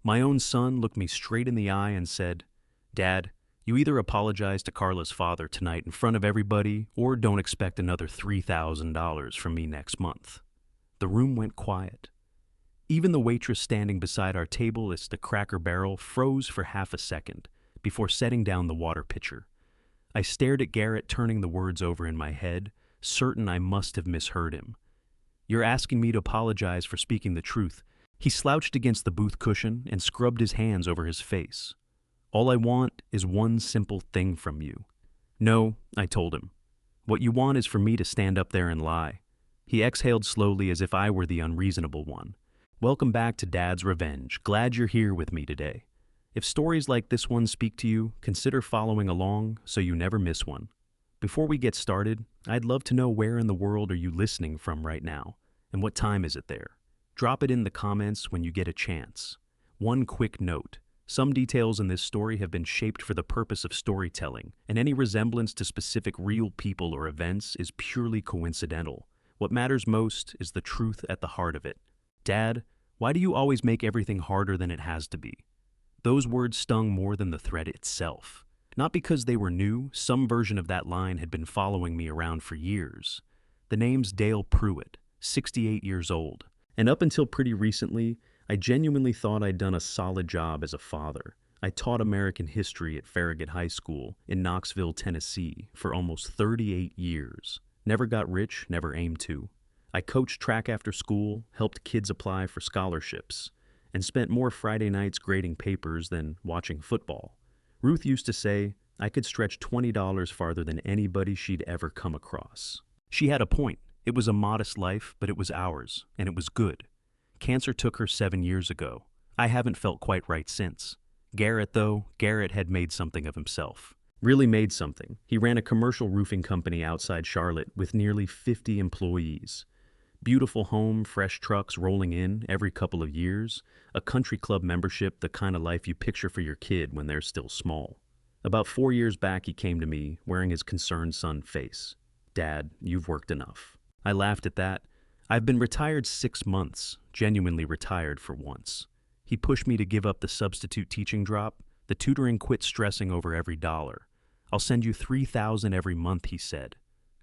My own son looked me straight in the eye and said, "Dad, you either apologize to Carla's father tonight in front of everybody or don't expect another $3,000 from me next month." The room went quiet. Even the waitress standing beside our table as the Cracker Barrel froze for half a second before setting down the water pitcher. I stared at Garrett, turning the words over in my head, certain I must have misheard him. "You're asking me to apologize for speaking the truth." He slouched against the booth cushion and scrubbed his hands over his face. "All I want is one simple thing from you." "No," I told him. "What you want is for me to stand up there and lie." He exhaled slowly as if I were the unreasonable one. "Welcome back to Dad's Revenge. Glad you're here with me today. If stories like this one speak to you, consider following along so you never miss one. Before we get started, I'd love to know where in the world are you listening from right now, and what time is it there? Drop it in the comments when you get a chance. One quick note. Some details in this story have been shaped for the purpose of storytelling, and any resemblance to specific real people or events is purely coincidental. What matters most is the truth at the heart of it. Dad, why do you always make everything harder than it has to be? Those words stung more than the threat itself. Not because they were new, some version of that line had been following me around for years. The name's Dale Pruitt, 68 years old. And up until pretty recently, I genuinely thought I'd done a solid job as a father. I taught American history at Farragut High School in Knoxville, Tennessee, for almost 38 years. Never got rich, never aimed to. I coached track after school, helped kids apply for scholarships, and spent more Friday nights grading papers than watching football. Ruth used to say I could stretch $20 farther than anybody she'd ever come across. She had a point. It was a modest life, but it was ours, and it was good. Cancer took her 7 years ago. I haven't felt quite right since. Garrett had made something of himself. Really made something. He ran a commercial roofing company outside Charlotte with nearly 50 employees. Beautiful home, fresh trucks rolling in every couple of years, a country club membership, the kind of life you picture for your kid when they're still small. About 4 years back, he came to me, wearing his concerned son face. "Dad, you've worked enough." I laughed at that. "I've been retired 6 months, genuinely retired for once." He pushed me to give up the substitute teaching drop. The tutoring quit stressing over every dollar. "I'll send you $3,000 every month," he said.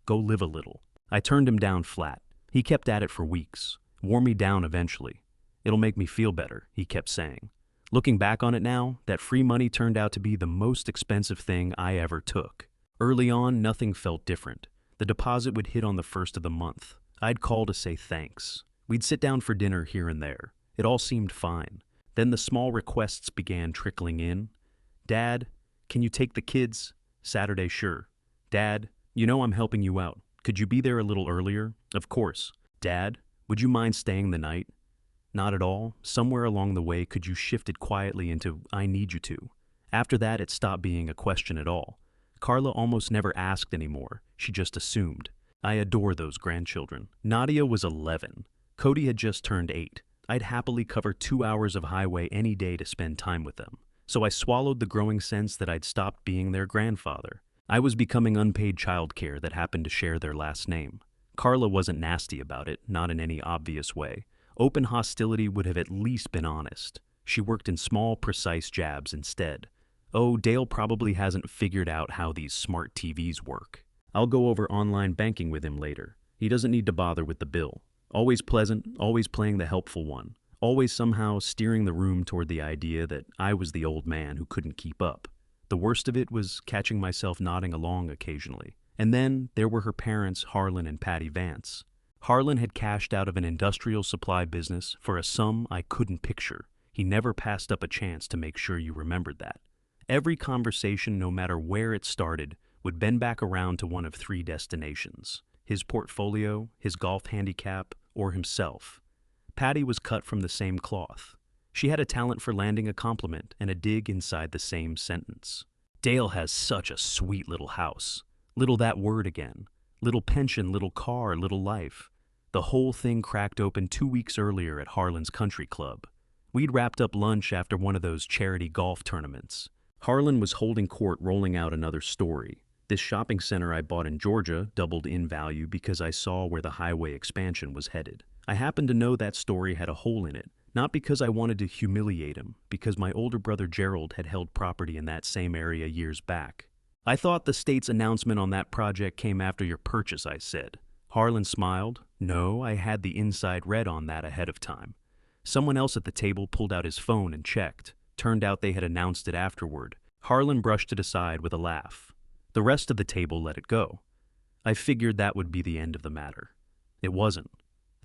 "Go live a little." I turned him down flat. He kept at it for weeks, wore me down eventually. "It'll make me feel better," he kept saying. Looking back on it now, that free money turned out to be the most expensive thing I ever took. Early on, nothing felt different. The deposit would hit on the first of the month. I'd call to say thanks. We'd sit down for dinner here and there. It all seemed fine. Then the small requests began trickling in. "Dad, can you take the kids?" "Saturday, sure." "Dad, you know I'm helping you out. Could you be there a little earlier?" "Of course." "Dad, would you mind staying the night?" Not at all. Somewhere along the way, could you shift it quietly into "I need you to." After that, it stopped being a question at all. Carla almost never asked anymore. She just assumed. I adore those grandchildren. Nadia was 11. Cody had just turned 8. I'd happily cover 2 hours of highway any day to spend time with them. So I swallowed the growing sense that I'd stopped being their grandfather. I was becoming unpaid childcare that happened to share their last name. Carla wasn't nasty about it, not in any obvious way. Open hostility would have at least been honest. She worked in small, precise jabs instead. "Oh, Dale probably hasn't figured out how these smart TVs work. I'll go over online banking with him later. He doesn't need to bother with the bill." Always pleasant, always playing the helpful one. Always somehow steering the room toward the idea that I was the old man who couldn't keep up. The worst of it was catching myself nodding along occasionally. And then there were her parents, Harlan and Patty Vance. Harlan had cashed out of an industrial supply business for a sum I couldn't picture. He never passed up a chance to make sure you remembered that. Every conversation, no matter where it started, would bend back around to one of 3 destinations: his portfolio, his golf handicap, or himself. Patty was cut from the same cloth. She had a talent for landing a compliment and a dig inside the same sentence. "Dale has such a sweet little house." Little that word again. Little pension, little car, little life. The whole thing cracked open 2 weeks earlier at Harlan's country club. We'd wrapped up lunch after one of those charity golf tournaments. Harlan was holding court, rolling out another story. This shopping center I bought in Georgia doubled in value because I saw where the highway expansion was headed. I happened to know that story had a hole in it, Not because I wanted to humiliate him, because my older brother Gerald had held property in that same area years back. I thought the state's announcement on that project came after your purchase, I said. Harlan smiled. No, I had the inside read on that ahead of time. Someone else at the table pulled out his phone and checked. Turned out they had announced it afterward. Harlan brushed it aside with a laugh. The rest of the table let it go. I figured that would be the end of the matter. It wasn't.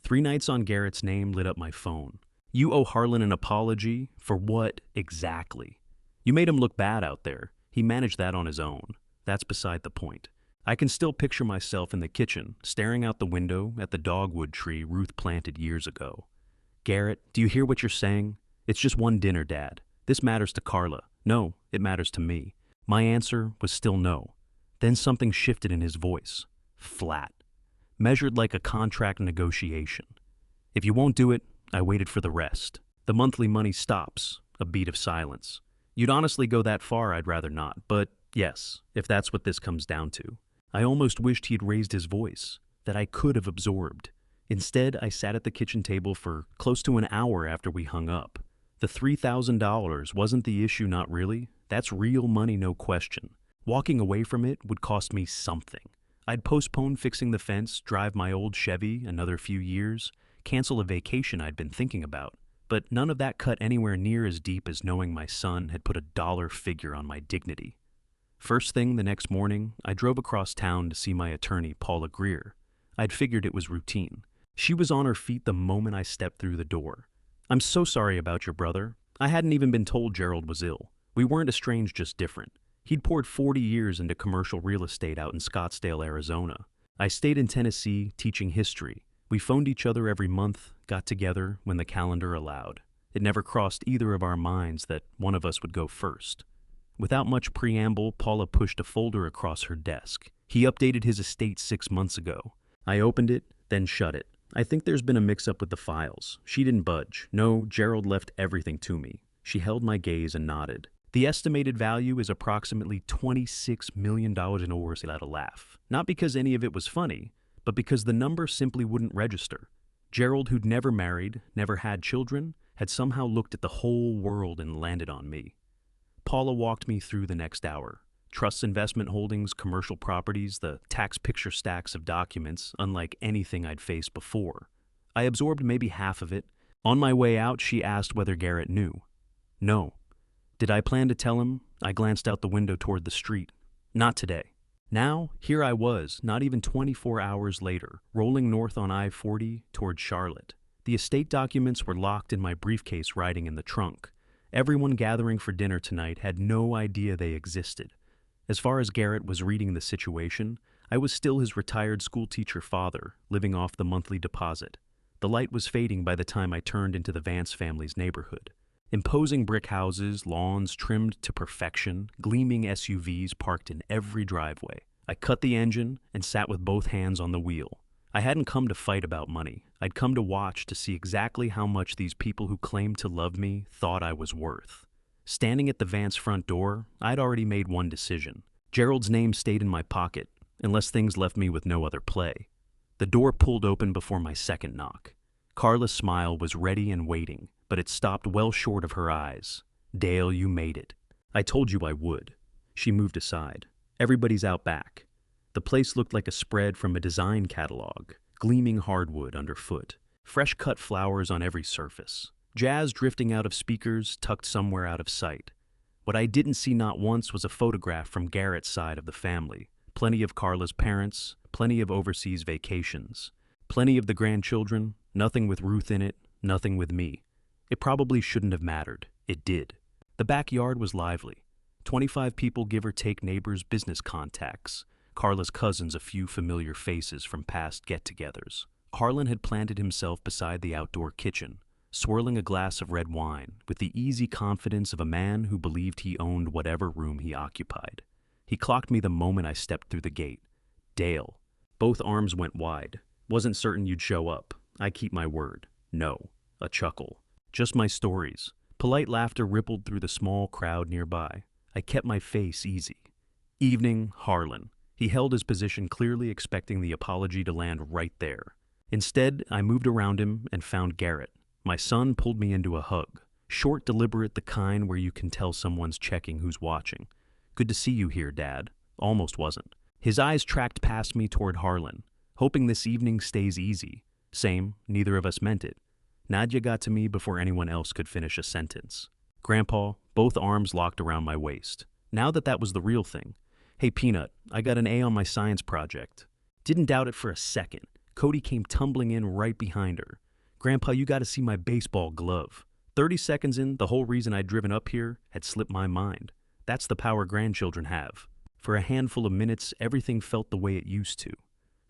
3 nights on Garrett's name lit up my phone. You owe Harlan an apology? For what exactly? You made him look bad out there. He managed that on his own. That's beside the point. I can still picture myself in the kitchen, staring out the window at the dogwood tree Ruth planted years ago. Garrett, do you hear what you're saying? It's just one dinner, Dad. This matters to Carla. No, it matters to me. My answer was still no. Then something shifted in his voice. Flat. Measured like a contract negotiation. If you won't do it, I waited for the rest. The monthly money stops. A beat of silence. You'd honestly go that far, I'd rather not, but yes, if that's what this comes down to. I almost wished he'd raised his voice, that I could have absorbed. Instead, I sat at the kitchen table for close to an hour after we hung up. The $3,000 wasn't the issue, not really. That's real money, no question. Walking away from it would cost me something. I'd postpone fixing the fence, drive my old Chevy another few years, cancel a vacation I'd been thinking about. But none of that cut anywhere near as deep as knowing my son had put a dollar figure on my dignity. First thing the next morning, I drove across town to see my attorney, Paula Greer. I'd figured it was routine. She was on her feet the moment I stepped through the door. I'm so sorry about your brother. I hadn't even been told Gerald was ill. We weren't estranged, just different. He'd poured 40 years into commercial real estate out in Scottsdale, Arizona. I stayed in Tennessee teaching history. We phoned each other every month, got together when the calendar allowed. It never crossed either of our minds that one of us would go first. Without much preamble, Paula pushed a folder across her desk. He updated his estate 6 months ago. I opened it, then shut it. I think there's been a mix-up with the files. She didn't budge. No, Gerald left everything to me. She held my gaze and nodded. The estimated value is approximately $26 million in Oars at a laugh. Not because any of it was funny, but because the number simply wouldn't register. Gerald, who'd never married, never had children, had somehow looked at the whole world and landed on me. Paula walked me through the next hour. Trusts, investment holdings, commercial properties, the tax picture stacks of documents, unlike anything I'd faced before. I absorbed maybe half of it. On my way out, she asked whether Garrett knew. No. Did I plan to tell him? I glanced out the window toward the street. Not today. Now, here I was, not even 24 hours later, rolling north on I-40 toward Charlotte. The estate documents were locked in my briefcase riding in the trunk. Everyone gathering for dinner tonight had no idea they existed. As far as Garrett was reading the situation, I was still his retired schoolteacher father, living off the monthly deposit. The light was fading by the time I turned into the Vance family's neighborhood. Imposing brick houses, lawns trimmed to perfection, gleaming SUVs parked in every driveway. I cut the engine and sat with both hands on the wheel. I hadn't come to fight about money. I'd come to watch to see exactly how much these people who claimed to love me thought I was worth. Standing at the Vance front door, I'd already made one decision. Gerald's name stayed in my pocket, unless things left me with no other play. The door pulled open before my second knock. Carla's smile was ready and waiting, but it stopped well short of her eyes. Dale, you made it. I told you I would. She moved aside. Everybody's out back. The place looked like a spread from a design catalog, gleaming hardwood underfoot, fresh-cut flowers on every surface, jazz drifting out of speakers tucked somewhere out of sight. What I didn't see not once was a photograph from Garrett's side of the family. Plenty of Carla's parents, plenty of overseas vacations, plenty of the grandchildren, nothing with Ruth in it, nothing with me. It probably shouldn't have mattered. It did. The backyard was lively. 25 people, give or take, neighbors, business contacts. Carla's cousins, a few familiar faces from past get-togethers. Harlan had planted himself beside the outdoor kitchen, swirling a glass of red wine with the easy confidence of a man who believed he owned whatever room he occupied. He clocked me the moment I stepped through the gate. Dale. Both arms went wide. Wasn't certain you'd show up. I keep my word. No. A chuckle. Just my stories. Polite laughter rippled through the small crowd nearby. I kept my face easy. Evening, Harlan. He held his position, clearly expecting the apology to land right there. Instead, I moved around him and found Garrett. My son pulled me into a hug. Short, deliberate, the kind where you can tell someone's checking who's watching. Good to see you here, Dad. Almost wasn't. His eyes tracked past me toward Harlan, hoping this evening stays easy. Same, neither of us meant it. Nadia got to me before anyone else could finish a sentence. Grandpa, both arms locked around my waist. Now that was the real thing. Hey, Peanut, I got an A on my science project. Didn't doubt it for a second. Cody came tumbling in right behind her. Grandpa, you gotta see my baseball glove. 30 seconds in, the whole reason I'd driven up here had slipped my mind. That's the power grandchildren have. For a handful of minutes, everything felt the way it used to.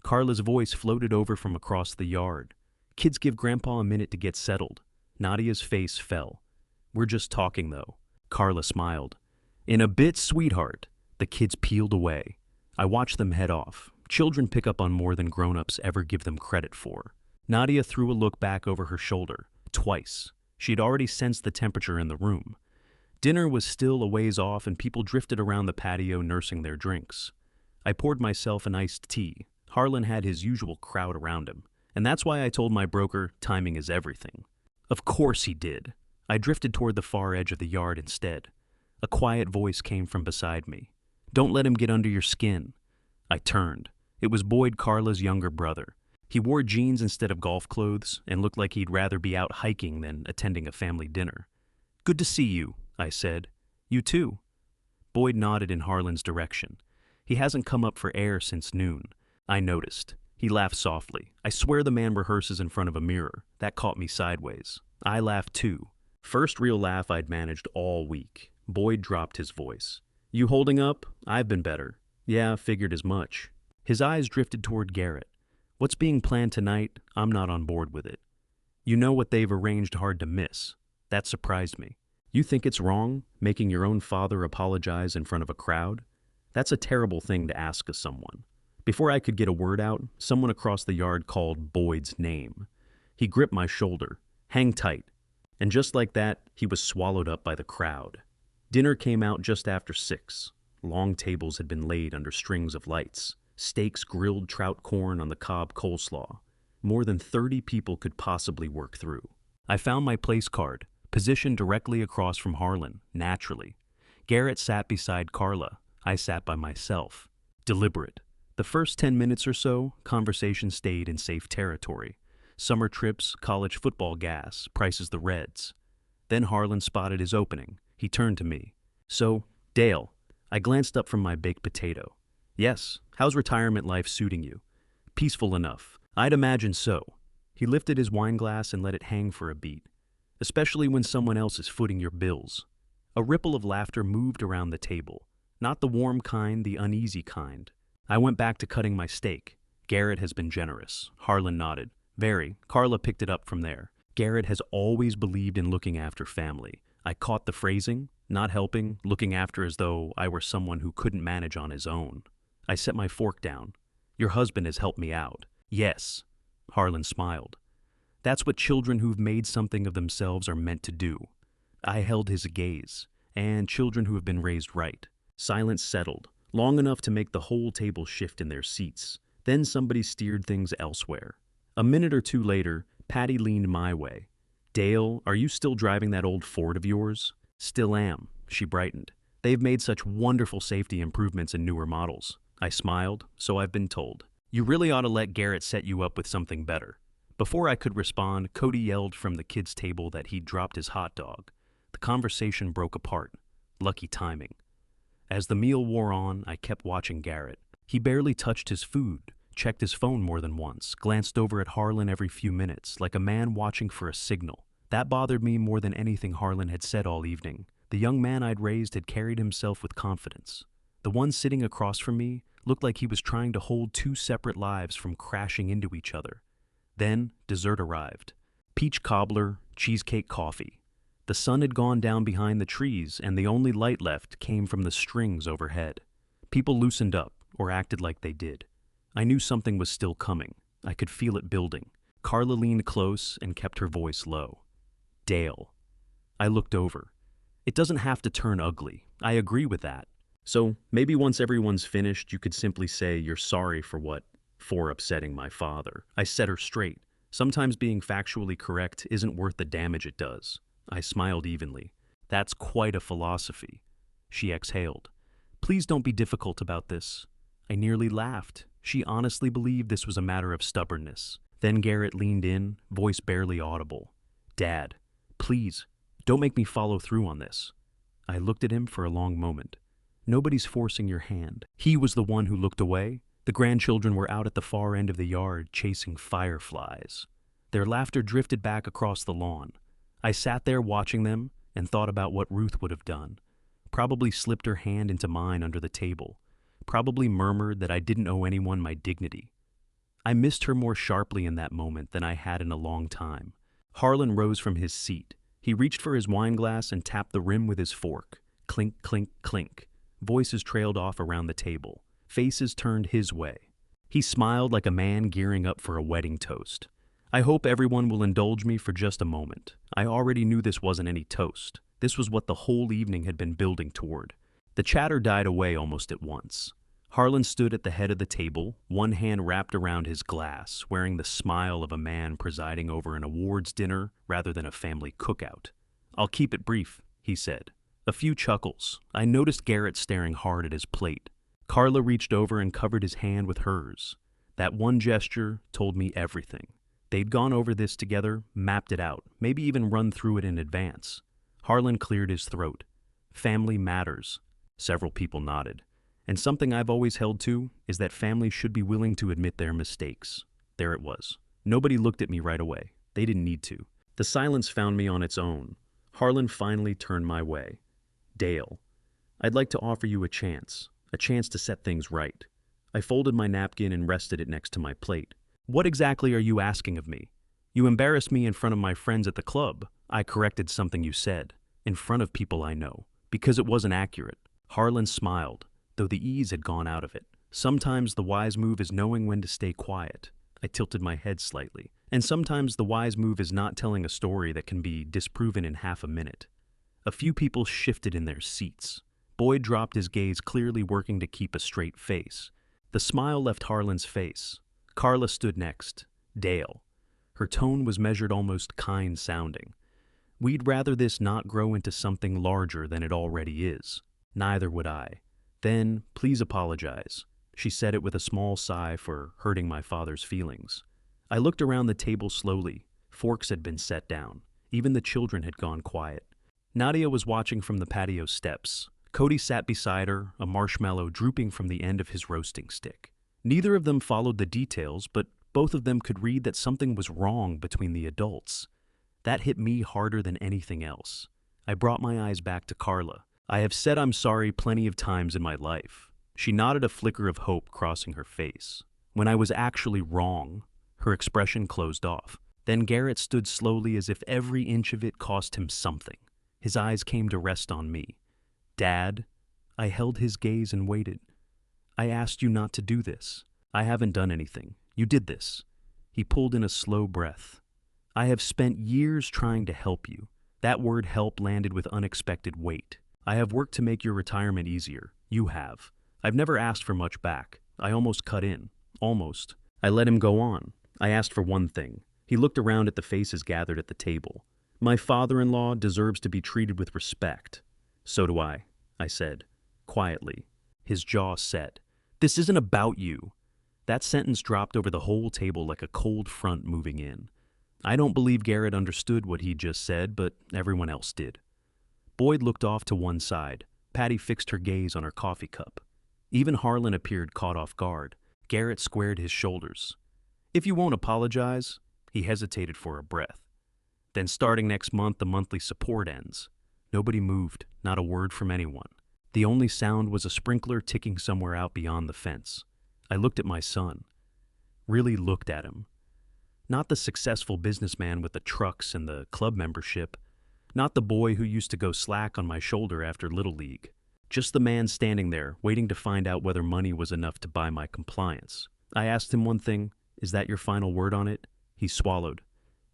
Carla's voice floated over from across the yard. Kids, give Grandpa a minute to get settled. Nadia's face fell. We're just talking, though. Carla smiled. In a bit, sweetheart. The kids peeled away. I watched them head off. Children pick up on more than grown-ups ever give them credit for. Nadia threw a look back over her shoulder. Twice. She had already sensed the temperature in the room. Dinner was still a ways off and people drifted around the patio nursing their drinks. I poured myself an iced tea. Harlan had his usual crowd around him. And that's why I told my broker timing is everything. Of course he did. I drifted toward the far edge of the yard instead. A quiet voice came from beside me. Don't let him get under your skin. I turned. It was Boyd, Carla's younger brother. He wore jeans instead of golf clothes and looked like he'd rather be out hiking than attending a family dinner. Good to see you, I said. You too. Boyd nodded in Harlan's direction. He hasn't come up for air since noon. I noticed. He laughed softly. I swear the man rehearses in front of a mirror. That caught me sideways. I laughed too. First real laugh I'd managed all week. Boyd dropped his voice. You holding up? I've been better. Yeah, figured as much. His eyes drifted toward Garrett. What's being planned tonight? I'm not on board with it. You know what they've arranged hard to miss. That surprised me. You think it's wrong, making your own father apologize in front of a crowd? That's a terrible thing to ask of someone. Before I could get a word out, someone across the yard called Boyd's name. He gripped my shoulder. Hang tight. And just like that, he was swallowed up by the crowd. Dinner came out just after 6. Long tables had been laid under strings of lights. Steaks, grilled trout corn on the cob coleslaw. More than 30 people could possibly work through. I found my place card, positioned directly across from Harlan, naturally. Garrett sat beside Carla. I sat by myself. Deliberate. The first 10 minutes or so, conversation stayed in safe territory. Summer trips, college football gas, prices the Reds. Then Harlan spotted his opening. He turned to me. So, Dale. I glanced up from my baked potato. Yes, how's retirement life suiting you? Peaceful enough. I'd imagine so. He lifted his wine glass and let it hang for a beat. Especially when someone else is footing your bills. A ripple of laughter moved around the table. Not the warm kind, the uneasy kind. I went back to cutting my steak. Garrett has been generous. Harlan nodded. Very. Carla picked it up from there. Garrett has always believed in looking after family. I caught the phrasing. Not helping, looking after as though I were someone who couldn't manage on his own. I set my fork down. Your husband has helped me out. Yes. Harlan smiled. That's what children who've made something of themselves are meant to do. I held his gaze. And children who have been raised right. Silence settled, long enough to make the whole table shift in their seats. Then somebody steered things elsewhere. A minute or two later, Patty leaned my way. Dale, are you still driving that old Ford of yours? Still am, she brightened. They've made such wonderful safety improvements in newer models. I smiled, so I've been told. You really ought to let Garrett set you up with something better. Before I could respond, Cody yelled from the kids' table that he'd dropped his hot dog. The conversation broke apart. Lucky timing. As the meal wore on, I kept watching Garrett. He barely touched his food, checked his phone more than once, glanced over at Harlan every few minutes, like a man watching for a signal. That bothered me more than anything Harlan had said all evening. The young man I'd raised had carried himself with confidence. The one sitting across from me looked like he was trying to hold two separate lives from crashing into each other. Then, dessert arrived. Peach cobbler, cheesecake coffee. The sun had gone down behind the trees, and the only light left came from the strings overhead. People loosened up, or acted like they did. I knew something was still coming. I could feel it building. Carla leaned close and kept her voice low. Dale. I looked over. It doesn't have to turn ugly. I agree with that. So maybe once everyone's finished, you could simply say you're sorry for upsetting my father. I set her straight. Sometimes being factually correct isn't worth the damage it does. I smiled evenly. That's quite a philosophy. She exhaled. Please don't be difficult about this. I nearly laughed. She honestly believed this was a matter of stubbornness. Then Garrett leaned in, voice barely audible. Dad, please, don't make me follow through on this. I looked at him for a long moment. Nobody's forcing your hand. He was the one who looked away. The grandchildren were out at the far end of the yard chasing fireflies. Their laughter drifted back across the lawn. I sat there watching them and thought about what Ruth would have done. Probably slipped her hand into mine under the table. Probably murmured that I didn't owe anyone my dignity. I missed her more sharply in that moment than I had in a long time. Harlan rose from his seat. He reached for his wine glass and tapped the rim with his fork. Clink, clink, clink. Voices trailed off around the table. Faces turned his way. He smiled like a man gearing up for a wedding toast. I hope everyone will indulge me for just a moment. I already knew this wasn't any toast. This was what the whole evening had been building toward. The chatter died away almost at once. Harlan stood at the head of the table, one hand wrapped around his glass, wearing the smile of a man presiding over an awards dinner rather than a family cookout. I'll keep it brief, he said. A few chuckles. I noticed Garrett staring hard at his plate. Carla reached over and covered his hand with hers. That one gesture told me everything. They'd gone over this together, mapped it out, maybe even run through it in advance. Harlan cleared his throat. Family matters. Several people nodded. And something I've always held to is that families should be willing to admit their mistakes. There it was. Nobody looked at me right away. They didn't need to. The silence found me on its own. Harlan finally turned my way. Dale, I'd like to offer you a chance to set things right. I folded my napkin and rested it next to my plate. What exactly are you asking of me? You embarrassed me in front of my friends at the club. I corrected something you said, in front of people I know, because it wasn't accurate. Harlan smiled, though the ease had gone out of it. Sometimes the wise move is knowing when to stay quiet. I tilted my head slightly. And sometimes the wise move is not telling a story that can be disproven in half a minute. A few people shifted in their seats. Boyd dropped his gaze, clearly working to keep a straight face. The smile left Harlan's face. Carla stood next. Dale. Her tone was measured, almost kind-sounding. We'd rather this not grow into something larger than it already is. Neither would I. Then, please apologize. She said it with a small sigh for hurting my father's feelings. I looked around the table slowly. Forks had been set down. Even the children had gone quiet. Nadia was watching from the patio steps. Cody sat beside her, a marshmallow drooping from the end of his roasting stick. Neither of them followed the details, but both of them could read that something was wrong between the adults. That hit me harder than anything else. I brought my eyes back to Carla. I have said I'm sorry plenty of times in my life. She nodded, a flicker of hope crossing her face. When I was actually wrong, her expression closed off. Then Garrett stood slowly, as if every inch of it cost him something. His eyes came to rest on me. Dad, I held his gaze and waited. I asked you not to do this. I haven't done anything. You did this. He pulled in a slow breath. I have spent years trying to help you. That word help landed with unexpected weight. I have worked to make your retirement easier. You have. I've never asked for much back. I almost cut in. Almost. I let him go on. I asked for one thing. He looked around at the faces gathered at the table. My father-in-law deserves to be treated with respect. So do I said, quietly. His jaw set. This isn't about you. That sentence dropped over the whole table like a cold front moving in. I don't believe Garrett understood what he just said, but everyone else did. Boyd looked off to one side. Patty fixed her gaze on her coffee cup. Even Harlan appeared caught off guard. Garrett squared his shoulders. If you won't apologize, he hesitated for a breath. Then starting next month, the monthly support ends. Nobody moved, not a word from anyone. The only sound was a sprinkler ticking somewhere out beyond the fence. I looked at my son. Really looked at him. Not the successful businessman with the trucks and the club membership. Not the boy who used to go slack on my shoulder after Little League. Just the man standing there, waiting to find out whether money was enough to buy my compliance. I asked him one thing. Is that your final word on it? He swallowed.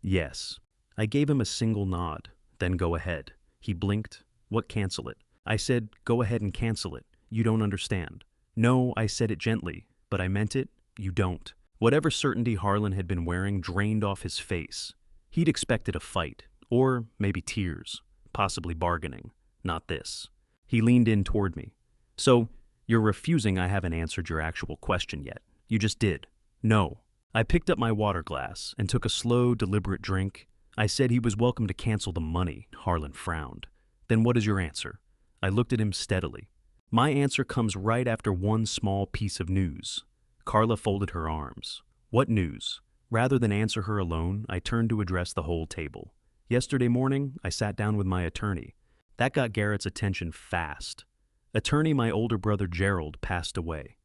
Yes. I gave him a single nod. Then go ahead. He blinked. What, cancel it? I said, go ahead and cancel it. You don't understand. No, I said it gently, but I meant it. You don't. Whatever certainty Harlan had been wearing drained off his face. He'd expected a fight, or maybe tears, possibly bargaining. Not this. He leaned in toward me. So, you're refusing I haven't answered your actual question yet. You just did. No. I picked up my water glass and took a slow, deliberate drink. I said he was welcome to cancel the money. Harlan frowned. Then what is your answer? I looked at him steadily. My answer comes right after one small piece of news. Carla folded her arms. What news? Rather than answer her alone, I turned to address the whole table. Yesterday morning, I sat down with my attorney. That got Garrett's attention fast. Attorney, my older brother Gerald, passed away.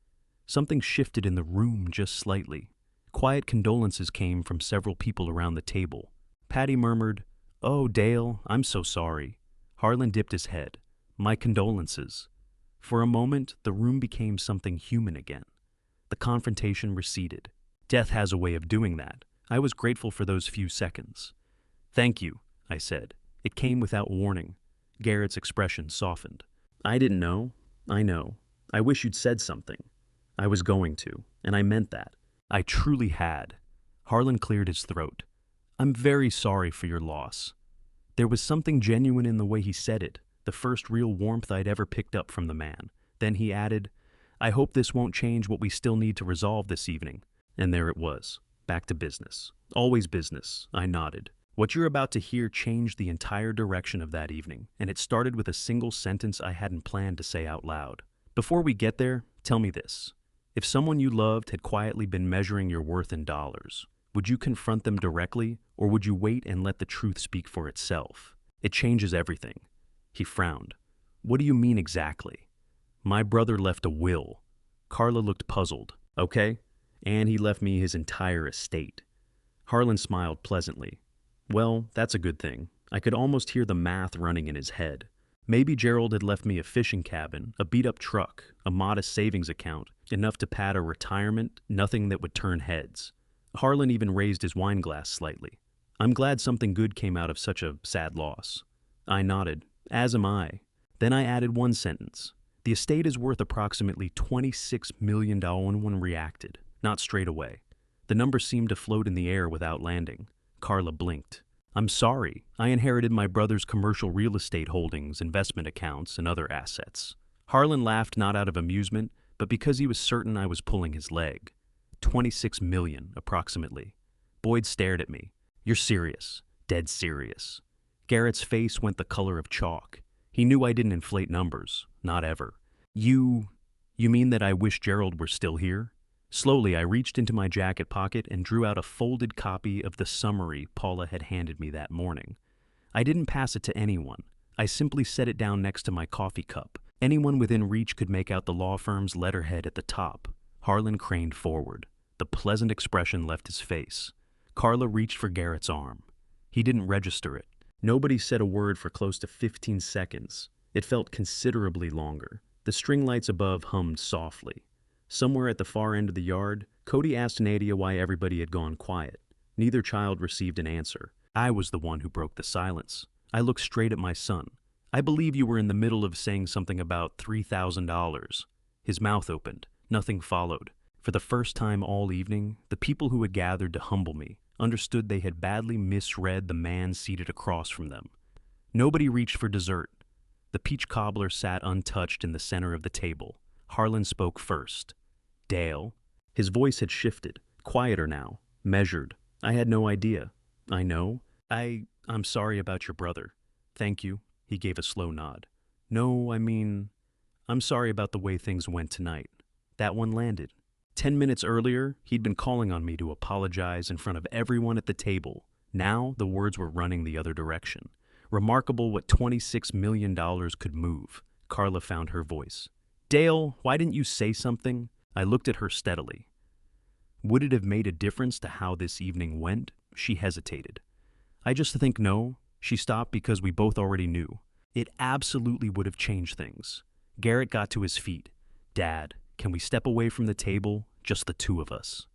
Something shifted in the room just slightly. Quiet condolences came from several people around the table. Patty murmured, "Oh, Dale, I'm so sorry." Harlan dipped his head. "My condolences." For a moment, the room became something human again. The confrontation receded. Death has a way of doing that. I was grateful for those few seconds. "Thank you," I said. It came without warning. Garrett's expression softened. "I didn't know. I know. I wish you'd said something." I was going to, and I meant that. I truly had. Harlan cleared his throat. "I'm very sorry for your loss." There was something genuine in the way he said it, the first real warmth I'd ever picked up from the man. Then he added, "I hope this won't change what we still need to resolve this evening." And there it was. Back to business. Always business. I nodded. What you're about to hear changed the entire direction of that evening, and it started with a single sentence I hadn't planned to say out loud. Before we get there, tell me this. If someone you loved had quietly been measuring your worth in dollars, would you confront them directly, or would you wait and let the truth speak for itself? It changes everything. He frowned. What do you mean exactly? My brother left a will. Carla looked puzzled. Okay. And he left me his entire estate. Harlan smiled pleasantly. Well, that's a good thing. I could almost hear the math running in his head. Maybe Gerald had left me a fishing cabin, a beat-up truck, a modest savings account, enough to pad a retirement, nothing that would turn heads. Harlan even raised his wine glass slightly. I'm glad something good came out of such a sad loss. I nodded, as am I. Then I added one sentence. The estate is worth approximately $26 million. No one reacted, not straight away. The number seemed to float in the air without landing. Carla blinked. I'm sorry. I inherited my brother's commercial real estate holdings, investment accounts, and other assets. Harlan laughed not out of amusement, but because he was certain I was pulling his leg. 26 million, approximately. Boyd stared at me. You're serious. Dead serious. Garrett's face went the color of chalk. He knew I didn't inflate numbers. Not ever. You mean that I wish Gerald were still here? Slowly, I reached into my jacket pocket and drew out a folded copy of the summary Paula had handed me that morning. I didn't pass it to anyone. I simply set it down next to my coffee cup. Anyone within reach could make out the law firm's letterhead at the top. Harlan craned forward. The pleasant expression left his face. Carla reached for Garrett's arm. He didn't register it. Nobody said a word for close to 15 seconds. It felt considerably longer. The string lights above hummed softly. Somewhere at the far end of the yard, Cody asked Nadia why everybody had gone quiet. Neither child received an answer. I was the one who broke the silence. I looked straight at my son. I believe you were in the middle of saying something about $3,000. His mouth opened. Nothing followed. For the first time all evening, the people who had gathered to humble me understood they had badly misread the man seated across from them. Nobody reached for dessert. The peach cobbler sat untouched in the center of the table. Harlan spoke first. Dale. His voice had shifted, quieter now, measured. I had no idea. I know. I'm sorry about your brother. Thank you. He gave a slow nod. No, I'm sorry about the way things went tonight. That one landed. 10 minutes earlier, he'd been calling on me to apologize in front of everyone at the table. Now, the words were running the other direction. Remarkable what $26 million could move. Carla found her voice. Dale, why didn't you say something? I looked at her steadily. Would it have made a difference to how this evening went? She hesitated. I just think no. She stopped because we both already knew. It absolutely would have changed things. Garrett got to his feet. Dad, can we step away from the table? Just the two of us.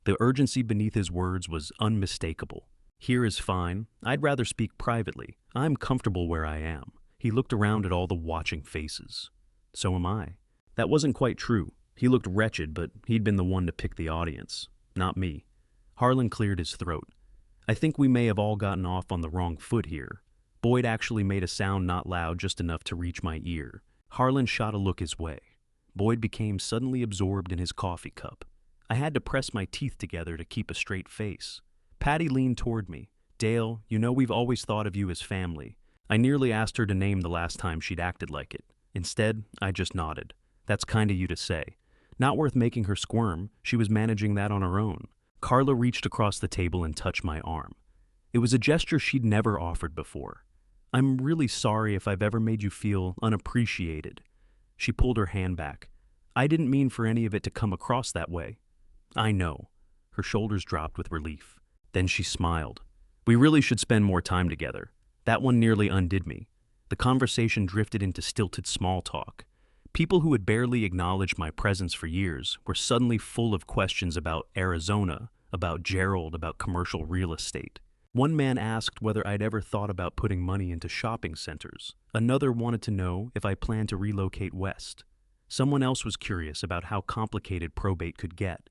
The urgency beneath his words was unmistakable. Here is fine. I'd rather speak privately. I'm comfortable where I am. He looked around at all the watching faces. So am I. That wasn't quite true. He looked wretched, but he'd been the one to pick the audience. not me. Harlan cleared his throat. I think we may have all gotten off on the wrong foot here. Boyd actually made a sound not loud, just enough to reach my ear. Harlan shot a look his way. Boyd became suddenly absorbed in his coffee cup. I had to press my teeth together to keep a straight face. Patty leaned toward me. Dale, you know we've always thought of you as family. I nearly asked her to name the last time she'd acted like it. Instead, I just nodded. That's kind of you to say. Not worth making her squirm. She was managing that on her own. Carla reached across the table and touched my arm. It was a gesture she'd never offered before. I'm really sorry if I've ever made you feel unappreciated. She pulled her hand back. I didn't mean for any of it to come across that way. I know. Her shoulders dropped with relief. Then she smiled. We really should spend more time together. That one nearly undid me. The conversation drifted into stilted small talk. People who had barely acknowledged my presence for years were suddenly full of questions about Arizona, about Gerald, about commercial real estate. One man asked whether I'd ever thought about putting money into shopping centers. Another wanted to know if I planned to relocate west. Someone else was curious about how complicated probate could get.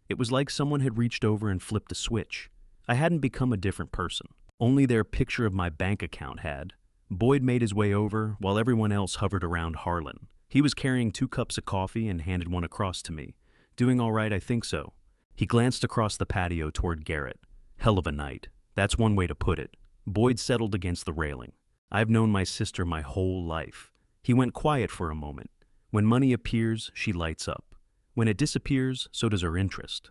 It was like someone had reached over and flipped a switch. I hadn't become a different person. Only their picture of my bank account had. Boyd made his way over while everyone else hovered around Harlan. He was carrying 2 cups of coffee and handed one across to me. Doing all right, I think so. He glanced across the patio toward Garrett. Hell of a night. That's one way to put it. Boyd settled against the railing. I've known my sister my whole life. He went quiet for a moment. When money appears, she lights up. When it disappears, so does her interest.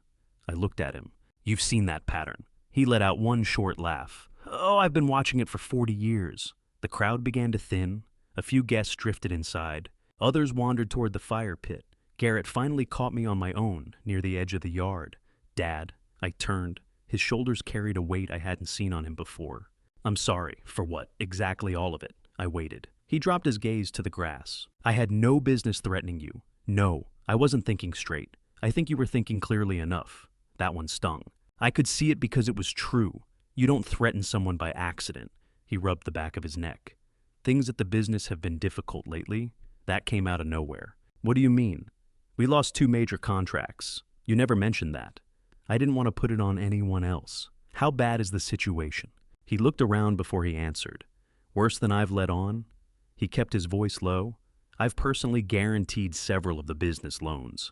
I looked at him. You've seen that pattern. He let out one short laugh. Oh, I've been watching it for 40 years. The crowd began to thin. A few guests drifted inside. Others wandered toward the fire pit. Garrett finally caught me on my own, near the edge of the yard. Dad. I turned. His shoulders carried a weight I hadn't seen on him before. I'm sorry. For what? Exactly all of it. I waited. He dropped his gaze to the grass. I had no business threatening you. No, I wasn't thinking straight. I think you were thinking clearly enough. That one stung. I could see it because it was true. You don't threaten someone by accident. He rubbed the back of his neck. Things at the business have been difficult lately. That came out of nowhere. What do you mean? We lost 2 major contracts. You never mentioned that. I didn't want to put it on anyone else. How bad is the situation? He looked around before he answered. Worse than I've let on? He kept his voice low. I've personally guaranteed several of the business loans.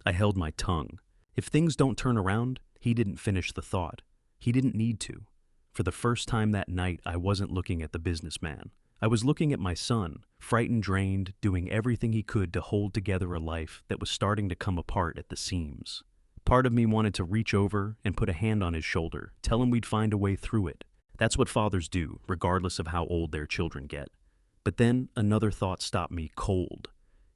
I held my tongue. If things don't turn around, he didn't finish the thought. He didn't need to. For the first time that night, I wasn't looking at the businessman. I was looking at my son, frightened, drained, doing everything he could to hold together a life that was starting to come apart at the seams. Part of me wanted to reach over and put a hand on his shoulder, tell him we'd find a way through it. That's what fathers do, regardless of how old their children get. But then another thought stopped me cold.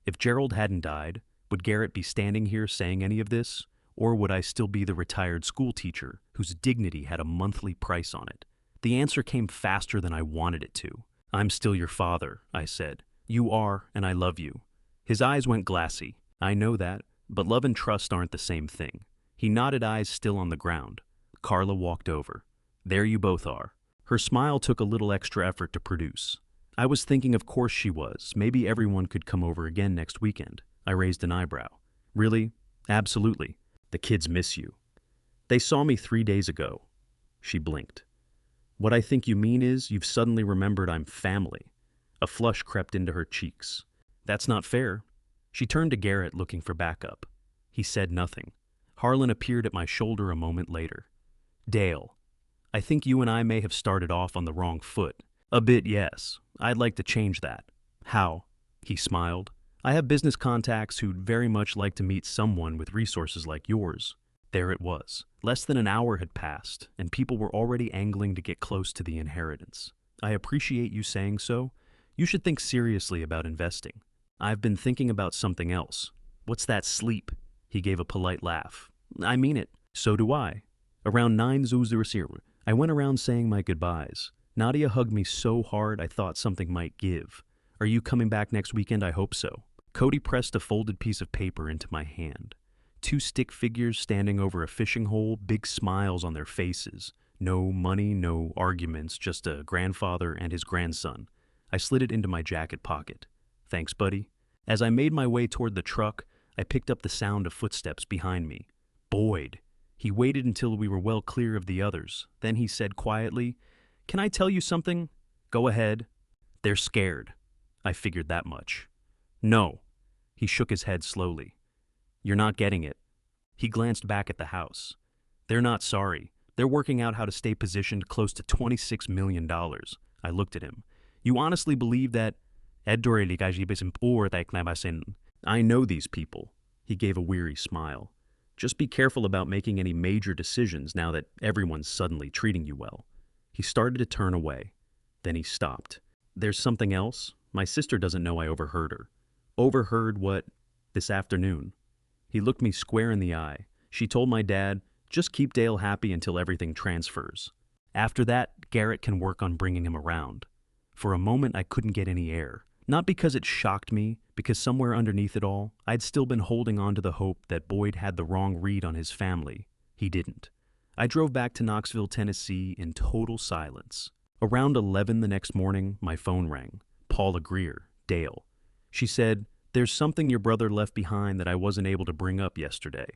If Gerald hadn't died, would Garrett be standing here saying any of this? Or would I still be the retired school teacher whose dignity had a monthly price on it? The answer came faster than I wanted it to. I'm still your father, I said. You are, and I love you. His eyes went glassy. I know that, but love and trust aren't the same thing. He nodded, eyes still on the ground. Carla walked over. There you both are. Her smile took a little extra effort to produce. I was thinking of course she was. Maybe everyone could come over again next weekend. I raised an eyebrow. Really? Absolutely. The kids miss you. They saw me 3 days ago. She blinked. What I think you mean is you've suddenly remembered I'm family. A flush crept into her cheeks. That's not fair. She turned to Garrett, looking for backup. He said nothing. Harlan appeared at my shoulder a moment later. Dale, I think you and I may have started off on the wrong foot. A bit, yes. I'd like to change that. How? He smiled. I have business contacts who'd very much like to meet someone with resources like yours. There it was. Less than an hour had passed, and people were already angling to get close to the inheritance. I appreciate you saying so. You should think seriously about investing. I've been thinking about something else. What's that sleep? He gave a polite laugh. I mean it. So do I. Around 9:00, I went around saying my goodbyes. Nadia hugged me so hard I thought something might give. Are you coming back next weekend? I hope so. Cody pressed a folded piece of paper into my hand. 2 stick figures standing over a fishing hole, big smiles on their faces. No money, no arguments, just a grandfather and his grandson. I slid it into my jacket pocket. Thanks, buddy. As I made my way toward the truck, I picked up the sound of footsteps behind me. Boyd. He waited until we were well clear of the others. Then he said quietly, "Can I tell you something?" "Go ahead." "They're scared." I figured that much. "No." He shook his head slowly. "You're not getting it." He glanced back at the house. "They're not sorry. They're working out how to stay positioned close to $26 million. I looked at him. "You honestly believe that?" "I know these people." He gave a weary smile. "Just be careful about making any major decisions now that everyone's suddenly treating you well." He started to turn away. Then he stopped. "There's something else? My sister doesn't know I overheard her." "Overheard what?" "This afternoon." He looked me square in the eye. "She told my dad, just keep Dale happy until everything transfers. After that, Garrett can work on bringing him around." For a moment, I couldn't get any air. Not because it shocked me, because somewhere underneath it all, I'd still been holding on to the hope that Boyd had the wrong read on his family. He didn't. I drove back to Knoxville, Tennessee in total silence. Around 11 the next morning, my phone rang. Paula Greer, Dale. She said, "There's something your brother left behind that I wasn't able to bring up yesterday."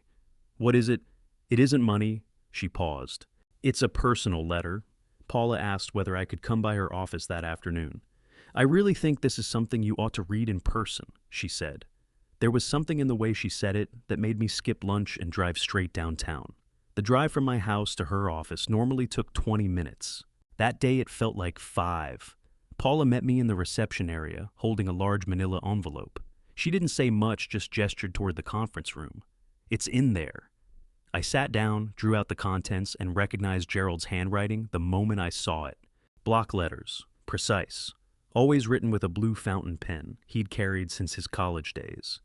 "What is it?" "It isn't money." She paused. "It's a personal letter." Paula asked whether I could come by her office that afternoon. "I really think this is something you ought to read in person," she said. There was something in the way she said it that made me skip lunch and drive straight downtown. The drive from my house to her office normally took 20 minutes. That day it felt like 5. Paula met me in the reception area, holding a large manila envelope. She didn't say much, just gestured toward the conference room. "It's in there." I sat down, drew out the contents, and recognized Gerald's handwriting the moment I saw it. Block letters, precise, always written with a blue fountain pen he'd carried since his college days.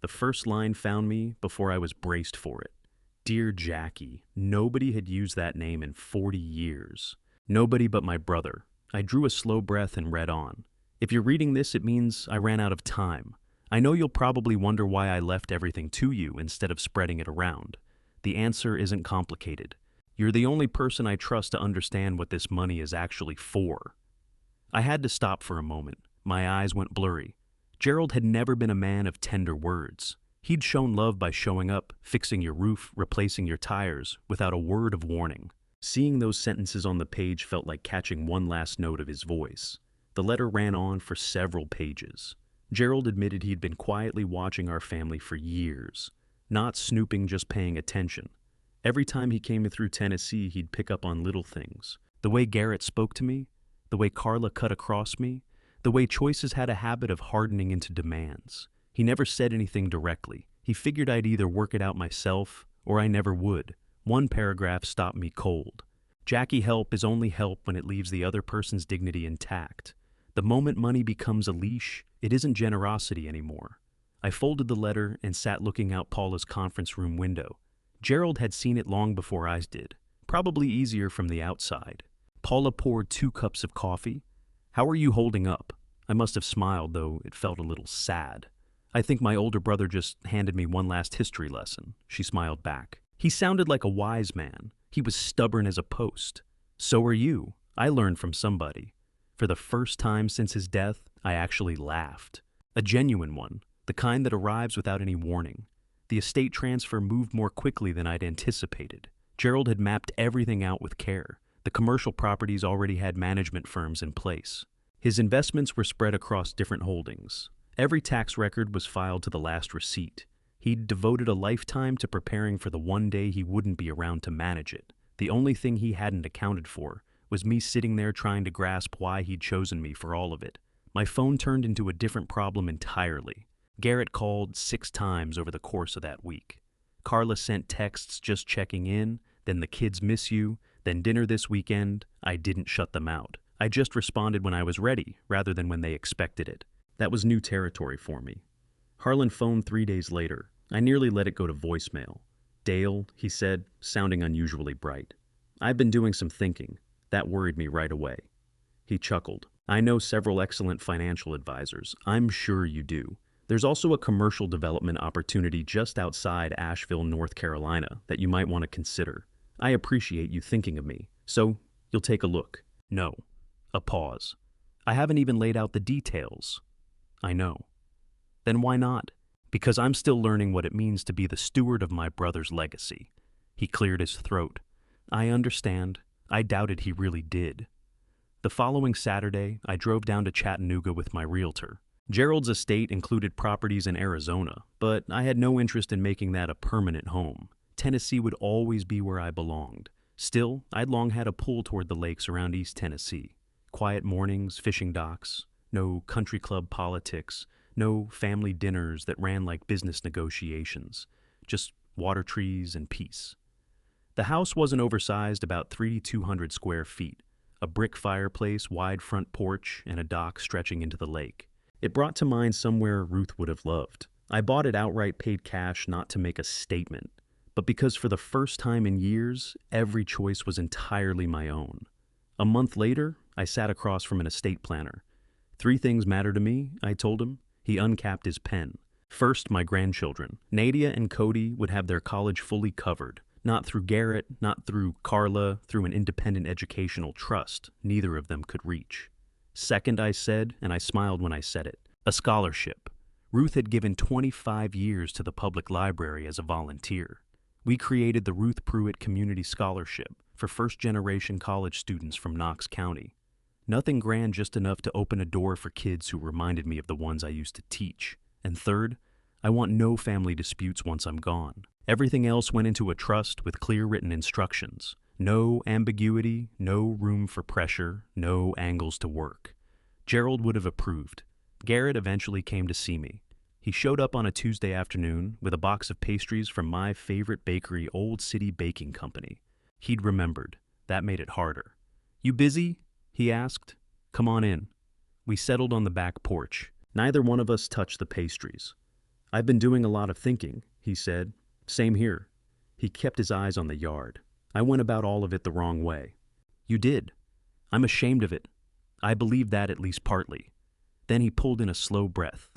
The first line found me before I was braced for it. "Dear Jackie." Nobody had used that name in 40 years. Nobody but my brother. I drew a slow breath and read on. "If you're reading this, it means I ran out of time. I know you'll probably wonder why I left everything to you instead of spreading it around. The answer isn't complicated. You're the only person I trust to understand what this money is actually for." I had to stop for a moment. My eyes went blurry. Gerald had never been a man of tender words. He'd shown love by showing up, fixing your roof, replacing your tires, without a word of warning. Seeing those sentences on the page felt like catching one last note of his voice. The letter ran on for several pages. Gerald admitted he'd been quietly watching our family for years. Not snooping, just paying attention. Every time he came through Tennessee, he'd pick up on little things. The way Garrett spoke to me, the way Carla cut across me, the way choices had a habit of hardening into demands. He never said anything directly. He figured I'd either work it out myself, or I never would. One paragraph stopped me cold. "Jackie, help is only help when it leaves the other person's dignity intact. The moment money becomes a leash, it isn't generosity anymore." I folded the letter and sat looking out Paula's conference room window. Gerald had seen it long before I did, probably easier from the outside. Paula poured 2 cups of coffee. "How are you holding up?" I must have smiled, though it felt a little sad. "I think my older brother just handed me one last history lesson," she smiled back. He sounded like a wise man. He was stubborn as a post. "So are you." I learned from somebody. For the first time since his death, I actually laughed. A genuine one, the kind that arrives without any warning. The estate transfer moved more quickly than I'd anticipated. Gerald had mapped everything out with care. The commercial properties already had management firms in place. His investments were spread across different holdings. Every tax record was filed to the last receipt. He'd devoted a lifetime to preparing for the one day he wouldn't be around to manage it. The only thing he hadn't accounted for was me sitting there trying to grasp why he'd chosen me for all of it. My phone turned into a different problem entirely. Garrett called 6 times over the course of that week. Carla sent texts just checking in, then "the kids miss you," then "dinner this weekend." I didn't shut them out. I just responded when I was ready, rather than when they expected it. That was new territory for me. Harlan phoned 3 days later. I nearly let it go to voicemail. "Dale," he said, sounding unusually bright. "I've been doing some thinking." That worried me right away. He chuckled. "I know several excellent financial advisors. I'm sure you do. There's also a commercial development opportunity just outside Asheville, North Carolina, that you might want to consider. I appreciate you thinking of me. So, you'll take a look." "No." A pause. "I haven't even laid out the details." "I know." "Then why not?" "Because I'm still learning what it means to be the steward of my brother's legacy." He cleared his throat. I understand. I doubted he really did. The following Saturday, I drove down to Chattanooga with my realtor. Gerald's estate included properties in Arizona, but I had no interest in making that a permanent home. Tennessee would always be where I belonged. Still, I'd long had a pull toward the lakes around East Tennessee. Quiet mornings, fishing docks, no country club politics, no family dinners that ran like business negotiations, just water trees and peace. The house wasn't oversized, about 3,200 square feet, a brick fireplace, wide front porch, and a dock stretching into the lake. It brought to mind somewhere Ruth would have loved. I bought it outright, paid cash, not to make a statement, but because for the first time in years, every choice was entirely my own. A month later, I sat across from an estate planner. 3 things matter to me, I told him. He uncapped his pen. First, my grandchildren. Nadia and Cody would have their college fully covered. Not through Garrett, not through Carla, through an independent educational trust neither of them could reach. Second, I said, and I smiled when I said it, a scholarship. Ruth had given 25 years to the public library as a volunteer. We created the Ruth Pruitt Community Scholarship for first-generation college students from Knox County. Nothing grand, just enough to open a door for kids who reminded me of the ones I used to teach. And third, I want no family disputes once I'm gone. Everything else went into a trust with clear written instructions. No ambiguity, no room for pressure, no angles to work. Gerald would have approved. Garrett eventually came to see me. He showed up on a Tuesday afternoon with a box of pastries from my favorite bakery, Old City Baking Company. He'd remembered. That made it harder. "You busy?" he asked. "Come on in." We settled on the back porch. Neither one of us touched the pastries. "I've been doing a lot of thinking," he said. "Same here." He kept his eyes on the yard. I went about all of it the wrong way. "You did. I'm ashamed of it. I believe that at least partly." Then he pulled in a slow breath.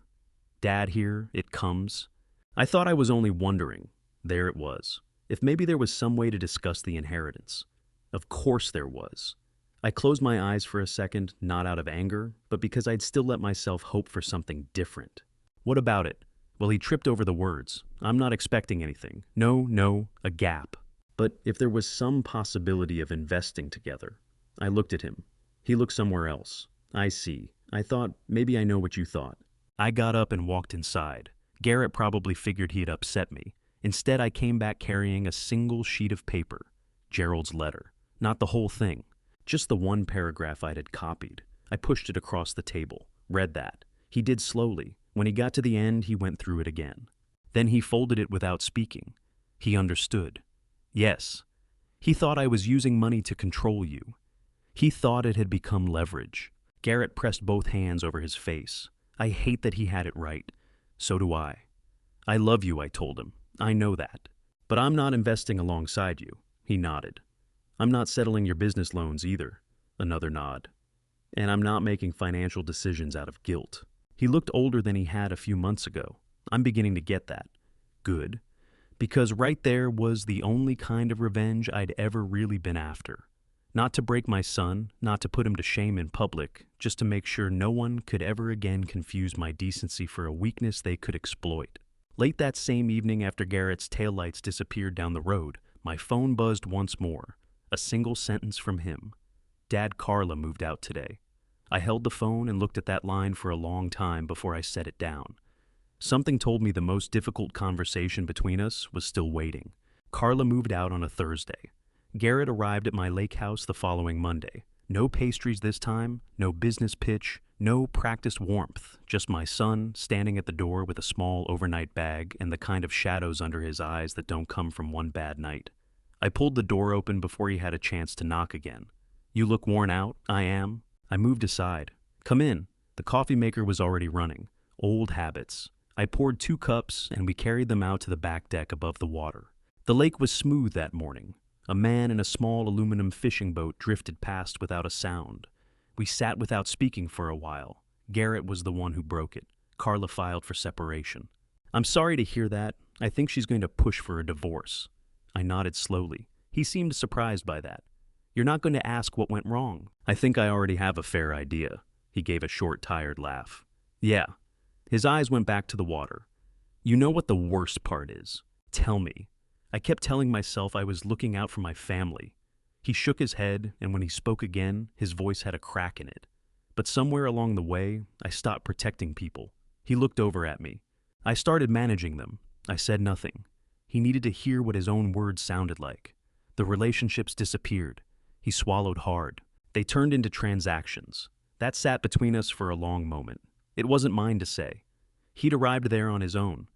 "Dad, here it comes." I thought I was only wondering. There it was. If maybe there was some way to discuss the inheritance. Of course there was. I closed my eyes for a second, not out of anger, but because I'd still let myself hope for something different. "What about it?" Well, he tripped over the words. "I'm not expecting anything. No, a gap. But if there was some possibility of investing together." I looked at him. He looked somewhere else. "I see. I thought maybe I know what you thought." I got up and walked inside. Garrett probably figured he had upset me. Instead, I came back carrying a single sheet of paper. Gerald's letter. Not the whole thing. Just the one paragraph I had copied. I pushed it across the table. Read that. He did slowly. When he got to the end, he went through it again. Then he folded it without speaking. He understood. Yes. He thought I was using money to control you. He thought it had become leverage. Garrett pressed both hands over his face. I hate that he had it right. So do I. "I love you," I told him. "I know that. But I'm not investing alongside you." He nodded. "I'm not settling your business loans either." Another nod. "And I'm not making financial decisions out of guilt." He looked older than he had a few months ago. I'm beginning to get that. Good. Because right there was the only kind of revenge I'd ever really been after. Not to break my son, not to put him to shame in public, just to make sure no one could ever again confuse my decency for a weakness they could exploit. Late that same evening, after Garrett's taillights disappeared down the road, my phone buzzed once more. A single sentence from him. "Dad, Carla moved out today." I held the phone and looked at that line for a long time before I set it down. Something told me the most difficult conversation between us was still waiting. Carla moved out on a Thursday. Garrett arrived at my lake house the following Monday. No pastries this time, no business pitch, no practiced warmth, just my son standing at the door with a small overnight bag and the kind of shadows under his eyes that don't come from one bad night. I pulled the door open before he had a chance to knock again. "You look worn out." "I am." I moved aside. "Come in." The coffee maker was already running. Old habits. I poured 2 cups and we carried them out to the back deck above the water. The lake was smooth that morning. A man in a small aluminum fishing boat drifted past without a sound. We sat without speaking for a while. Garrett was the one who broke it. Carla filed for separation. "I'm sorry to hear that. I think she's going to push for a divorce." I nodded slowly. He seemed surprised by that. "You're not going to ask what went wrong?" "I think I already have a fair idea." He gave a short, tired laugh. "Yeah." His eyes went back to the water. "You know what the worst part is? Tell me." I kept telling myself I was looking out for my family. He shook his head, and when he spoke again, his voice had a crack in it. But somewhere along the way, I stopped protecting people. He looked over at me. I started managing them. I said nothing. He needed to hear what his own words sounded like. The relationships disappeared. He swallowed hard. They turned into transactions. That sat between us for a long moment. It wasn't mine to say. He'd arrived there on his own.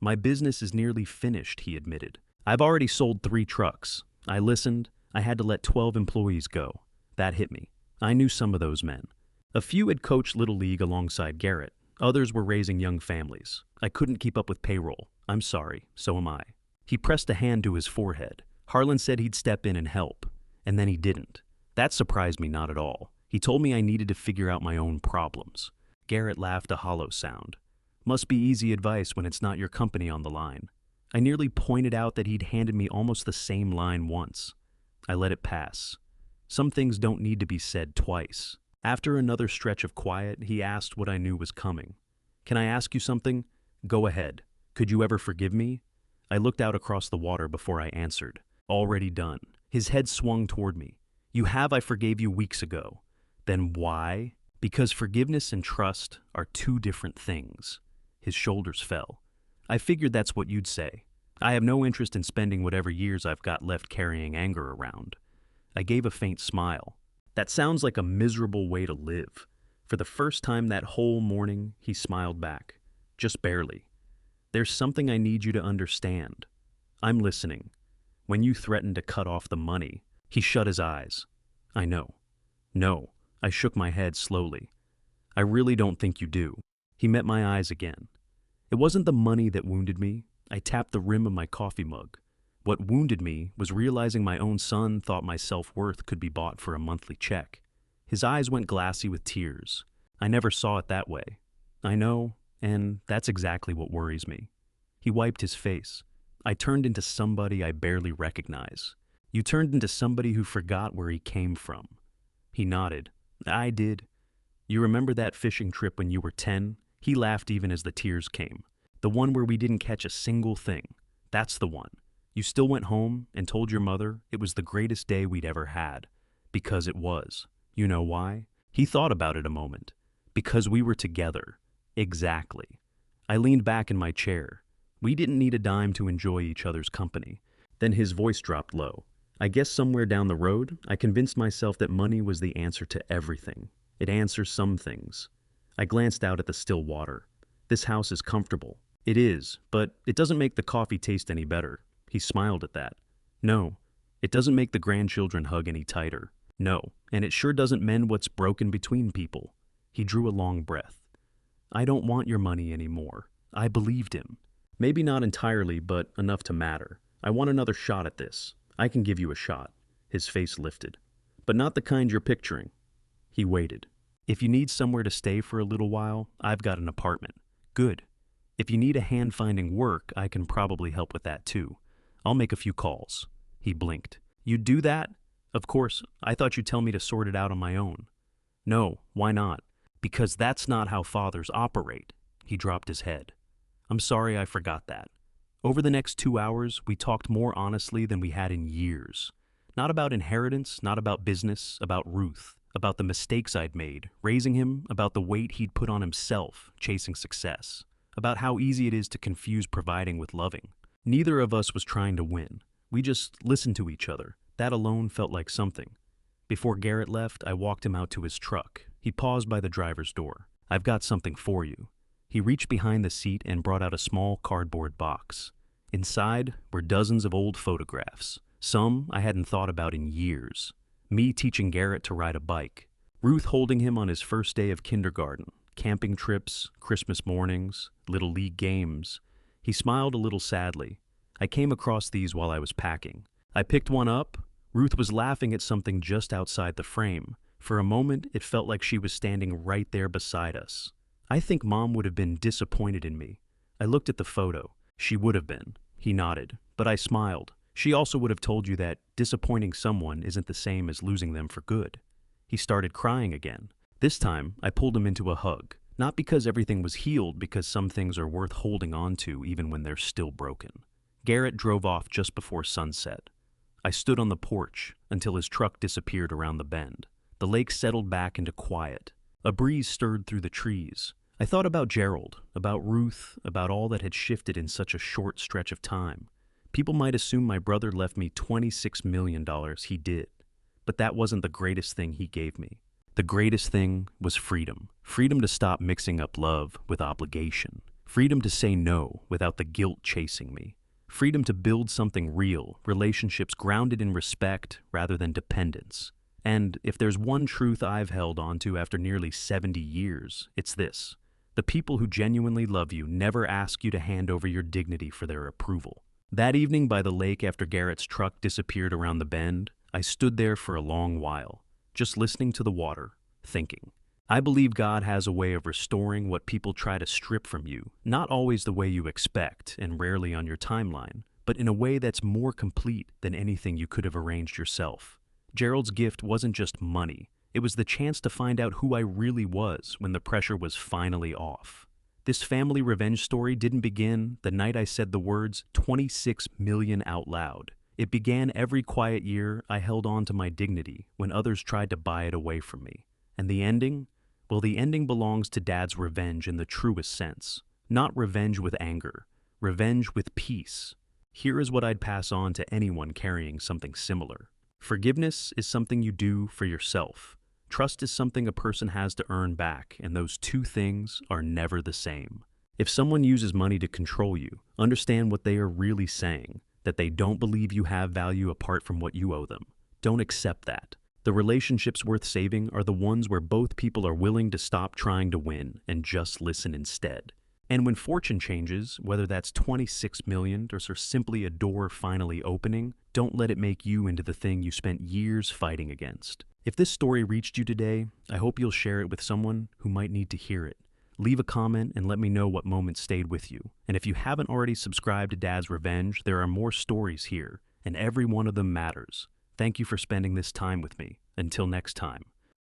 My business is nearly finished, he admitted. I've already sold 3 trucks. I listened. I had to let 12 employees go. That hit me. I knew some of those men. A few had coached Little League alongside Garrett. Others were raising young families. I couldn't keep up with payroll. I'm sorry, so am I. He pressed a hand to his forehead. Harlan said he'd step in and help, and then he didn't. That surprised me not at all. He told me I needed to figure out my own problems. Garrett laughed a hollow sound. Must be easy advice when it's not your company on the line. I nearly pointed out that he'd handed me almost the same line once. I let it pass. Some things don't need to be said twice. After another stretch of quiet, he asked what I knew was coming. Can I ask you something? Go ahead. Could you ever forgive me? I looked out across the water before I answered. Already done. His head swung toward me. You have, I forgave you weeks ago. Then why? Because forgiveness and trust are 2 different things. His shoulders fell. I figured that's what you'd say. I have no interest in spending whatever years I've got left carrying anger around. I gave a faint smile. That sounds like a miserable way to live. For the first time that whole morning, he smiled back. Just barely. There's something I need you to understand. I'm listening. When you threatened to cut off the money, he shut his eyes. I know. No, I shook my head slowly. I really don't think you do. He met my eyes again. It wasn't the money that wounded me. I tapped the rim of my coffee mug. What wounded me was realizing my own son thought my self-worth could be bought for a monthly check. His eyes went glassy with tears. I never saw it that way. I know, and that's exactly what worries me. He wiped his face. I turned into somebody I barely recognize. You turned into somebody who forgot where he came from. He nodded. I did. You remember that fishing trip when you were 10? He laughed even as the tears came. The one where we didn't catch a single thing. That's the one. You still went home and told your mother it was the greatest day we'd ever had. Because it was. You know why? He thought about it a moment. Because we were together. Exactly. I leaned back in my chair. We didn't need a dime to enjoy each other's company. Then his voice dropped low. I guess somewhere down the road, I convinced myself that money was the answer to everything. It answers some things. I glanced out at the still water. This house is comfortable. It is, but it doesn't make the coffee taste any better. He smiled at that. No, it doesn't make the grandchildren hug any tighter. No, and it sure doesn't mend what's broken between people. He drew a long breath. I don't want your money anymore. I believed him. Maybe not entirely, but enough to matter. I want another shot at this. I can give you a shot. His face lifted. But not the kind you're picturing. He waited. If you need somewhere to stay for a little while, I've got an apartment. Good. If you need a hand finding work, I can probably help with that too. I'll make a few calls. He blinked. You'd do that? Of course, I thought you'd tell me to sort it out on my own. No, why not? Because that's not how fathers operate. He dropped his head. I'm sorry I forgot that. Over the next 2 hours, we talked more honestly than we had in years. Not about inheritance, not about business, about Ruth, about the mistakes I'd made, raising him, about the weight he'd put on himself, chasing success, about how easy it is to confuse providing with loving. Neither of us was trying to win. We just listened to each other. That alone felt like something. Before Garrett left, I walked him out to his truck. He paused by the driver's door. I've got something for you. He reached behind the seat and brought out a small cardboard box. Inside were dozens of old photographs. Some I hadn't thought about in years. Me teaching Garrett to ride a bike. Ruth holding him on his first day of kindergarten. Camping trips, Christmas mornings, Little League games. He smiled a little sadly. I came across these while I was packing. I picked one up. Ruth was laughing at something just outside the frame. For a moment, it felt like she was standing right there beside us. I think Mom would have been disappointed in me. I looked at the photo. She would have been. He nodded, but I smiled. She also would have told you that disappointing someone isn't the same as losing them for good. He started crying again. This time, I pulled him into a hug. Not because everything was healed, because some things are worth holding on to even when they're still broken. Garrett drove off just before sunset. I stood on the porch until his truck disappeared around the bend. The lake settled back into quiet. A breeze stirred through the trees. I thought about Gerald, about Ruth, about all that had shifted in such a short stretch of time. People might assume my brother left me $26 million. He did. But that wasn't the greatest thing he gave me. The greatest thing was freedom. Freedom to stop mixing up love with obligation. Freedom to say no without the guilt chasing me. Freedom to build something real, relationships grounded in respect rather than dependence. And if there's one truth I've held onto after nearly 70 years, it's this. The people who genuinely love you never ask you to hand over your dignity for their approval. That evening by the lake after Garrett's truck disappeared around the bend, I stood there for a long while, just listening to the water, thinking. I believe God has a way of restoring what people try to strip from you, not always the way you expect and rarely on your timeline, but in a way that's more complete than anything you could have arranged yourself. Gerald's gift wasn't just money. It was the chance to find out who I really was when the pressure was finally off. This family revenge story didn't begin the night I said the words 26 million out loud. It began every quiet year I held on to my dignity when others tried to buy it away from me. And the ending? Well, the ending belongs to Dad's revenge in the truest sense. Not revenge with anger, revenge with peace. Here is what I'd pass on to anyone carrying something similar. Forgiveness is something you do for yourself. Trust is something a person has to earn back, and those two things are never the same. If someone uses money to control you, understand what they are really saying, that they don't believe you have value apart from what you owe them. Don't accept that. The relationships worth saving are the ones where both people are willing to stop trying to win and just listen instead. And when fortune changes, whether that's 26 million or simply a door finally opening, don't let it make you into the thing you spent years fighting against. If this story reached you today, I hope you'll share it with someone who might need to hear it. Leave a comment and let me know what moments stayed with you. And if you haven't already subscribed to Dad's Revenge, there are more stories here, and every one of them matters. Thank you for spending this time with me. Until next time.